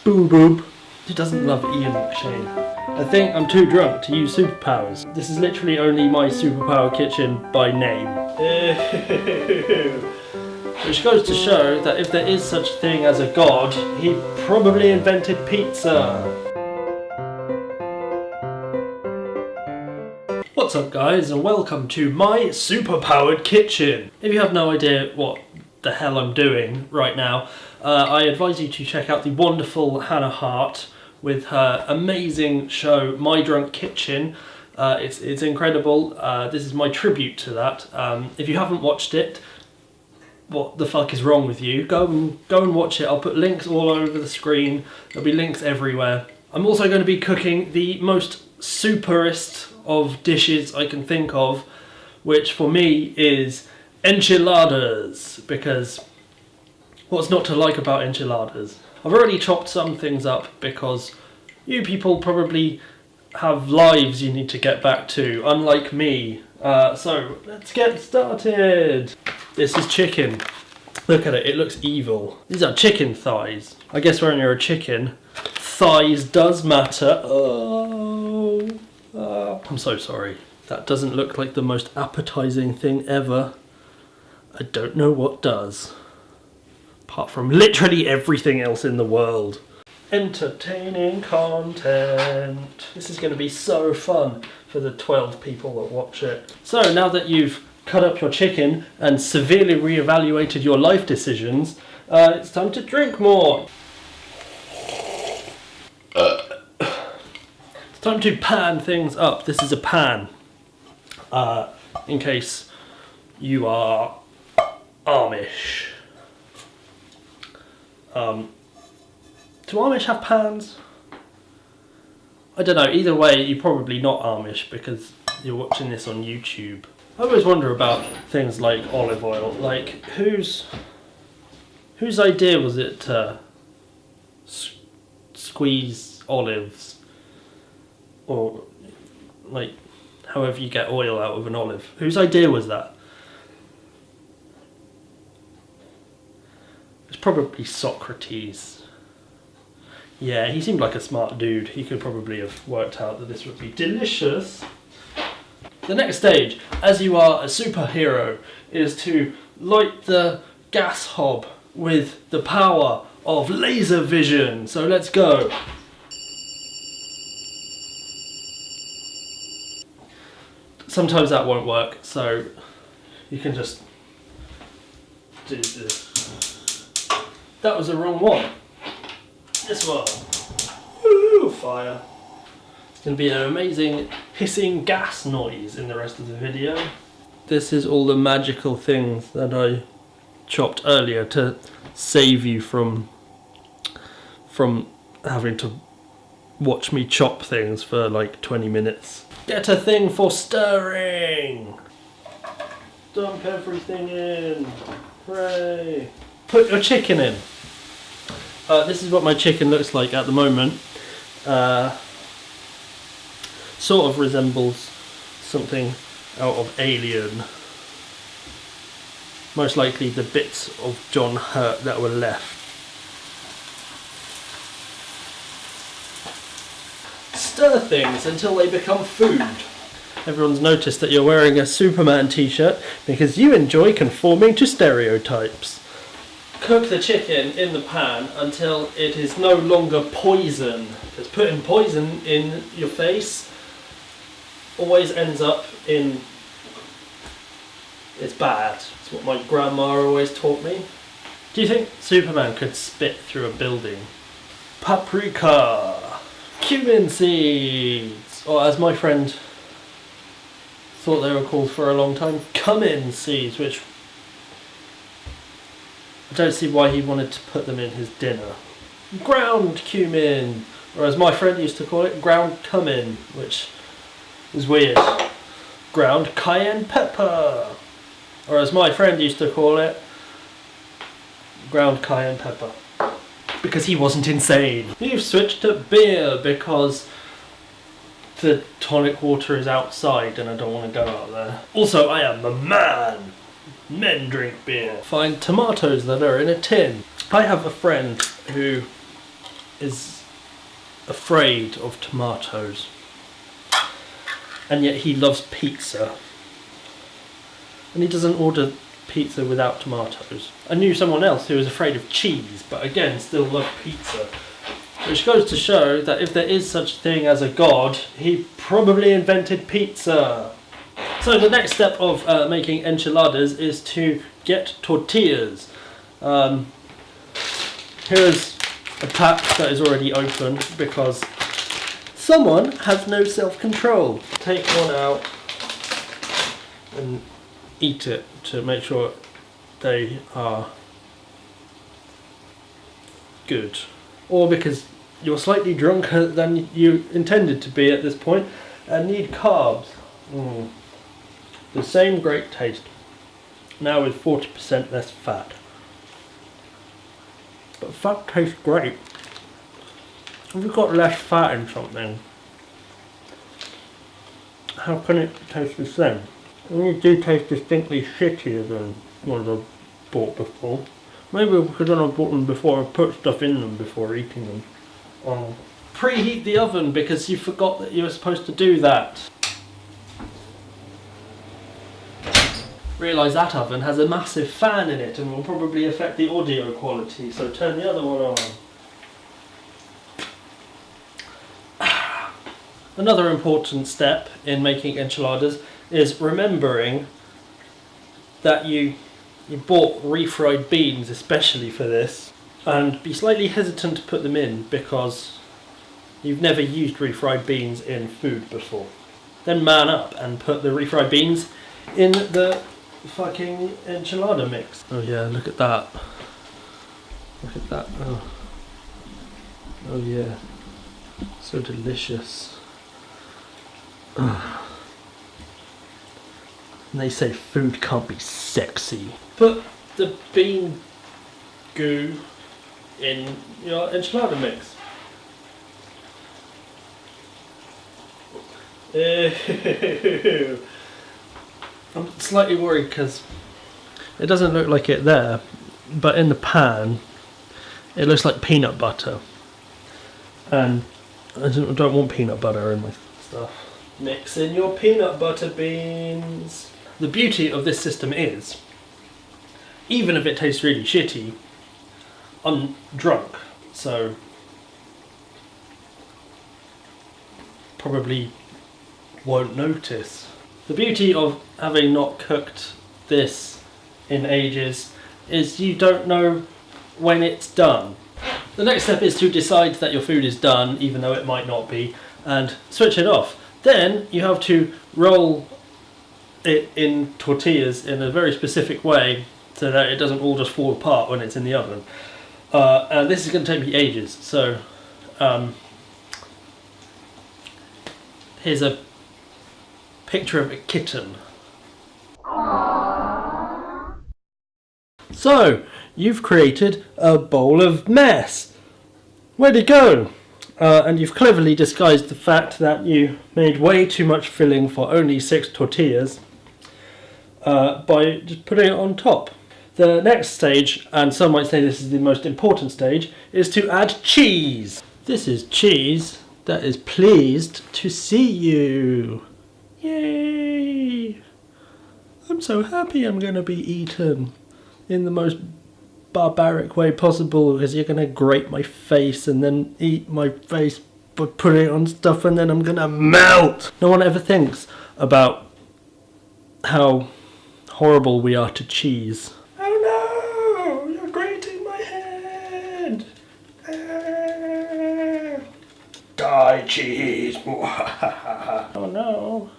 Boo boob. Who doesn't love Ian McShane? I think I'm too drunk to use superpowers. This is literally only my superpower kitchen by name. Which goes to show that if there is such a thing as a god, he probably invented pizza. What's up guys, and welcome to my superpowered kitchen. If you have no idea what the hell I'm doing right now, I advise you to check out the wonderful Hannah Hart with her amazing show My Drunk Kitchen. It's incredible. This is my tribute to that. If you haven't watched it, what the fuck is wrong with you? Go and watch it. I'll put links all over the screen. There'll be links everywhere. I'm also going to be cooking the most superest of dishes I can think of, which for me is enchiladas, because what's not to like about enchiladas? I've already chopped some things up because you people probably have lives you need to get back to, unlike me. So let's get started. This is chicken. Look at it, it looks evil. These are chicken thighs. I guess when you're a chicken, thighs does matter. I'm so sorry. That doesn't look like the most appetizing thing ever. I don't know what does. Apart from literally everything else in the world. Entertaining content. This is going to be so fun for the 12 people that watch it. So now that you've cut up your chicken and severely reevaluated your life decisions, it's time to drink more. It's time to pan things up. This is a pan. In case you are Amish. Do Amish have pans? I don't know, either way you're probably not Amish because you're watching this on YouTube. I always wonder about things like olive oil, like whose idea was it to squeeze olives, or like however you get oil out of an olive? Whose idea was that? It's probably Socrates. Yeah, he seemed like a smart dude. He could probably have worked out that this would be delicious. The next stage, as you are a superhero, is to light the gas hob with the power of laser vision. So let's go. Sometimes that won't work, so you can just do this. That was the wrong one. This one. Woo, fire. It's going to be an amazing hissing gas noise in the rest of the video. This is all the magical things that I chopped earlier to save you from having to watch me chop things for like 20 minutes. Get a thing for stirring. Dump everything in. Hooray. Put your chicken in. This is what my chicken looks like at the moment. Sort of resembles something out of Alien. Most likely the bits of John Hurt that were left. Stir things until they become food. Everyone's noticed that you're wearing a Superman t-shirt because you enjoy conforming to stereotypes. Cook the chicken in the pan until it is no longer poison. Because putting poison in your face always ends up in... it's bad. It's what my grandma always taught me. Do you think Superman could spit through a building? Paprika. Cumin seeds. Or as my friend thought they were called for a long time, cumin seeds, which I don't see why he wanted to put them in his dinner. Ground cumin, or as my friend used to call it, ground cumin, which is weird. Ground cayenne pepper, or as my friend used to call it, ground cayenne pepper, because he wasn't insane. You've switched to beer because the tonic water is outside and I don't want to go out there. Also, I am a man. Men drink beer. Find tomatoes that are in a tin. I have a friend who is afraid of tomatoes, and yet he loves pizza, and he doesn't order pizza without tomatoes. I knew someone else who was afraid of cheese, but again still loved pizza, which goes to show that if there is such a thing as a god, he probably invented pizza. So the next step of making enchiladas is to get tortillas. Here's a pack that is already open because someone has no self-control. Take one out and eat it to make sure they are good. Or because you're slightly drunker than you intended to be at this point and need carbs. The same great taste, now with 40% less fat. But fat tastes great. If you've got less fat in something, how can it taste the same? They do taste distinctly shittier than ones I've bought before. Maybe because when I bought them before, I put stuff in them before eating them. Preheat the oven because you forgot that you were supposed to do that. Realise that oven has a massive fan in it and will probably affect the audio quality, so turn the other one on. Another important step in making enchiladas is remembering that you bought refried beans especially for this, and be slightly hesitant to put them in because you've never used refried beans in food before. Then man up and put the refried beans in the fucking enchilada mix. Oh yeah, look at that. Look at that. Oh yeah. So delicious. And they say food can't be sexy. Put the bean goo in your enchilada mix. Ew. I'm slightly worried because it doesn't look like it there, but in the pan it looks like peanut butter, and I don't want peanut butter in my stuff. Mix in your peanut butter beans. The beauty of this system is, even if it tastes really shitty, I'm drunk, so probably won't notice. The beauty of having not cooked this in ages is you don't know when it's done. The next step is to decide that your food is done, even though it might not be, and switch it off. Then you have to roll it in tortillas in a very specific way so that it doesn't all just fall apart when it's in the oven. And this is going to take me ages, so here's a picture of a kitten. So, you've created a bowl of mess. Where'd it go? And you've cleverly disguised the fact that you made way too much filling for only 6 tortillas by just putting it on top. The next stage, and some might say this is the most important stage, is to add cheese. This is cheese that is pleased to see you. Yay! I'm so happy I'm going to be eaten in the most barbaric way possible, because you're going to grate my face and then eat my face by putting it on stuff, and then I'm going to melt. No one ever thinks about how horrible we are to cheese. Oh no! You're grating my head! Die, cheese! Oh no!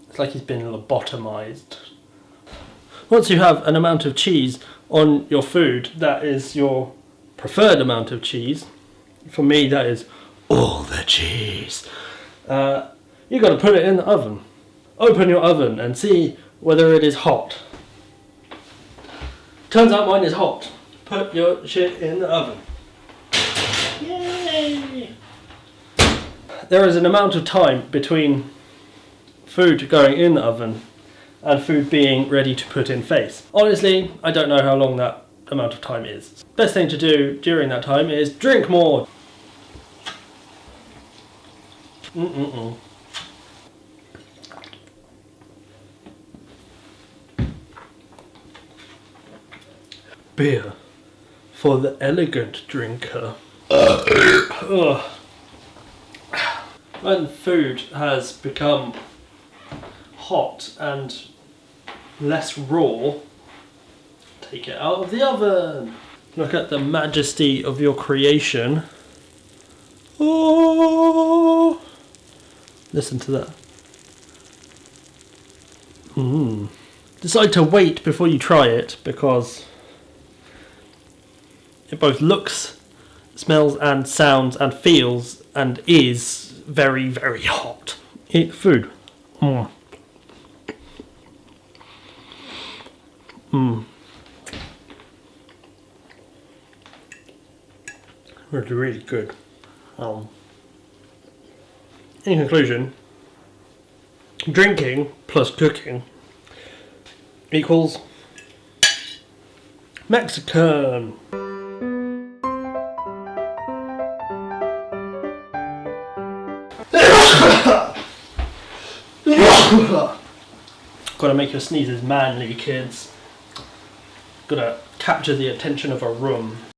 It's like he's been lobotomized. Once you have an amount of cheese on your food that is your preferred amount of cheese, for me that is all the cheese, you've got to put it in the oven. Open your oven and see whether it is hot. Turns out mine is hot. Put your shit in the oven. Yay! There is an amount of time between food going in the oven and food being ready to put in face. Honestly, I don't know how long that amount of time is. Best thing to do during that time is drink more. Beer for the elegant drinker. Ugh. When food has become hot and less raw, take it out of the oven. Look at the majesty of your creation. Oh, listen to that. Decide to wait before you try it, because it both looks, smells and sounds and feels and is very, very hot. Eat food. Really, really good. In conclusion, drinking plus cooking equals Mexican. Gotta make your sneezes manly, kids. Gotta capture the attention of a room.